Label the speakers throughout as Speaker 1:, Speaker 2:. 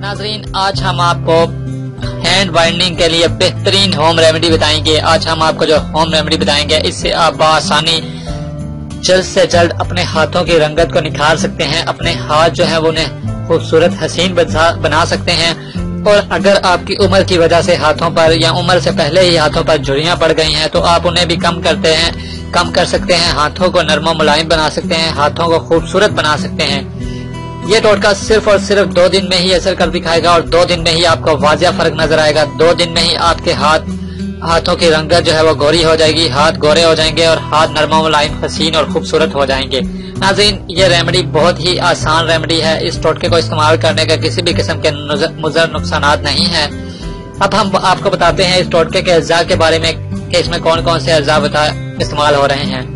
Speaker 1: नाज़रीन, आज हम आपको हैंड वाइंडिंग के लिए बेहतरीन होम रेमेडी बताएंगे। आज हम आपको जो होम रेमेडी बताएंगे, इससे आप बआसानी जल्द से जल्द अपने हाथों की रंगत को निखार सकते हैं, अपने हाथ जो है वो उन्हें खूबसूरत हसीन बना सकते हैं। और अगर आपकी उम्र की वजह से हाथों पर या उम्र से पहले ही हाथों पर झुर्रियां पड़ गई हैं, तो आप उन्हें भी कम कर सकते हैं। हाथों को नरम मुलायम बना सकते हैं, हाथों को खूबसूरत बना सकते हैं। ये टोटका सिर्फ और सिर्फ 2 दिन में ही असर कर दिखाएगा और 2 दिन में ही आपको वाजिया फर्क नजर आएगा। 2 दिन में ही आपके हाथों की रंगत जो है वो गोरी हो जाएगी, हाथ गोरे हो जाएंगे और हाथ नरमा मुलायम हसीन और खूबसूरत हो जाएंगे। नाज़रीन, ये रेमेडी बहुत ही आसान रेमेडी है। इस टोटके को इस्तेमाल करने का किसी भी किस्म के मुज़र नुकसानात नहीं है। अब हम आपको बताते हैं इस टोटके के अज्जा के बारे में कि इसमें कौन कौन से अज्जा इस्तेमाल हो रहे हैं।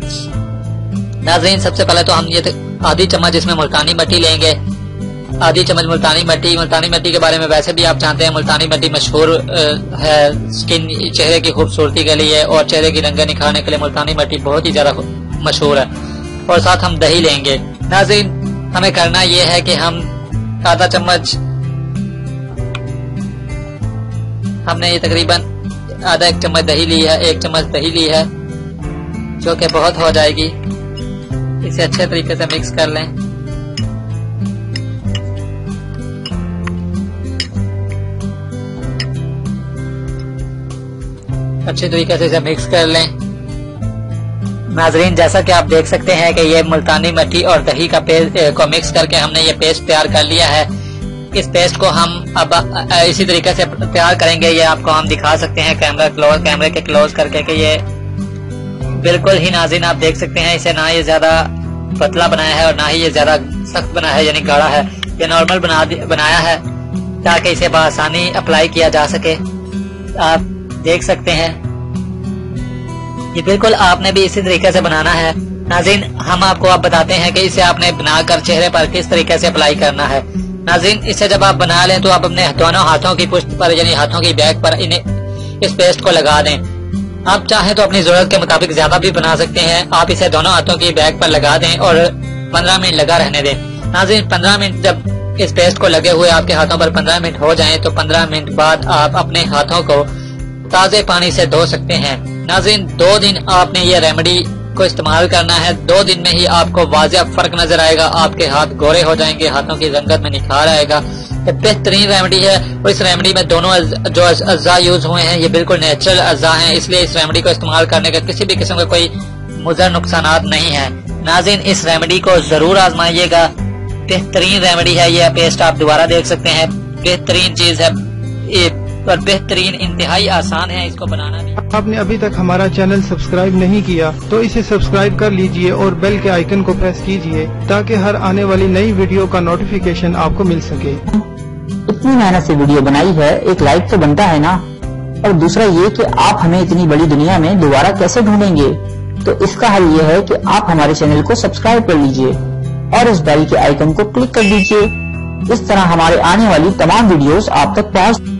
Speaker 1: नाज़रीन, सबसे पहले तो हम ये आधी चम्मच इसमें मुल्तानी मिट्टी लेंगे। आधी चम्मच मुल्तानी मिट्टी के बारे में वैसे भी आप जानते हैं, मुल्तानी मिट्टी मशहूर है चेहरे की खूबसूरती के लिए और चेहरे की रंगत निखारने के लिए मुल्तानी मिट्टी बहुत ही ज्यादा मशहूर है। और साथ हम दही लेंगे। नाज़रीन, हमें करना ये है कि हम आधा चम्मच, हमने ये तकरीबन आधा 1 चम्मच दही ली है, 1 चम्मच दही ली है, जो कि बहुत हो जाएगी। इसे अच्छे तरीके से मिक्स कर लें। अच्छे तरीके से इसे मिक्स कर लें। नाज़रीन, जैसा कि आप देख सकते हैं कि ये मुल्तानी मिट्टी और दही का पेस्ट को मिक्स करके हमने ये पेस्ट तैयार कर लिया है। इस पेस्ट को हम अब इसी तरीके से तैयार करेंगे। ये आपको हम दिखा सकते हैं कैमरे के क्लोज करके कि ये बिल्कुल ही, नाज़रीन, आप देख सकते हैं, इसे ना ये ज्यादा पतला बनाया है और ना ही ये ज्यादा सख्त बनाया है, यानी गाढ़ा है। ये नॉर्मल बनाया है ताकि इसे बआसानी अप्लाई किया जा सके। आप देख सकते हैं, ये बिल्कुल आपने भी इसी तरीके से बनाना है। नाज़रीन, हम आपको अब बताते हैं कि इसे आपने बनाकर चेहरे पर किस तरीके से अप्लाई करना है। नाज़रीन, इसे जब आप बना लें तो आप अपने दोनों हाथों की पुष्ट पर, यानी हाथों की बैक पर इस पेस्ट को लगा दें। आप चाहें तो अपनी जरूरत के मुताबिक ज्यादा भी बना सकते हैं। आप इसे दोनों हाथों की बैक पर लगा दें और 15 मिनट लगा रहने दें। नाज़रीन, 15 मिनट जब इस पेस्ट को लगे हुए आपके हाथों पर 15 मिनट हो जाएं, तो 15 मिनट बाद आप अपने हाथों को ताजे पानी से धो सकते हैं। नाज़रीन, 2 दिन आपने ये रेमेडी को इस्तेमाल करना है। 2 दिन में ही आपको वाजिया फर्क नजर आएगा। आपके हाथ गोरे हो जाएंगे, हाथों की रंगत में निखार आएगा। ये बेहतरीन रेमेडी है और इस रेमेडी में दोनों जो अज्जा यूज हुए हैं ये बिल्कुल नेचुरल अज्जा हैं, इसलिए इस रेमेडी को इस्तेमाल करने का किसी भी किस्म का कोई मुज़र नुकसानात नहीं है। नाज़रीन, इस रेमेडी को जरूर आजमाइएगा। बेहतरीन रेमेडी है। ये पेस्ट आप दोबारा देख सकते हैं, बेहतरीन चीज है और बेहतरीन, इंतहाई आसान है इसको बनाना भी।
Speaker 2: आपने अभी तक हमारा चैनल सब्सक्राइब नहीं किया तो इसे सब्सक्राइब कर लीजिए और बेल के आइकन को प्रेस कीजिए ताकि हर आने वाली नई वीडियो का नोटिफिकेशन आपको मिल सके।
Speaker 3: इतनी मेहनत से वीडियो बनाई है, एक लाइक तो बनता है ना। और दूसरा ये कि आप हमें इतनी बड़ी दुनिया में दोबारा कैसे ढूंढेंगे, तो इसका हल ये है कि आप हमारे चैनल को सब्सक्राइब कर लीजिए और इस बेल के आइकन को क्लिक कर दीजिए। इस तरह हमारे आने वाली तमाम वीडियोस आप तक पहुंच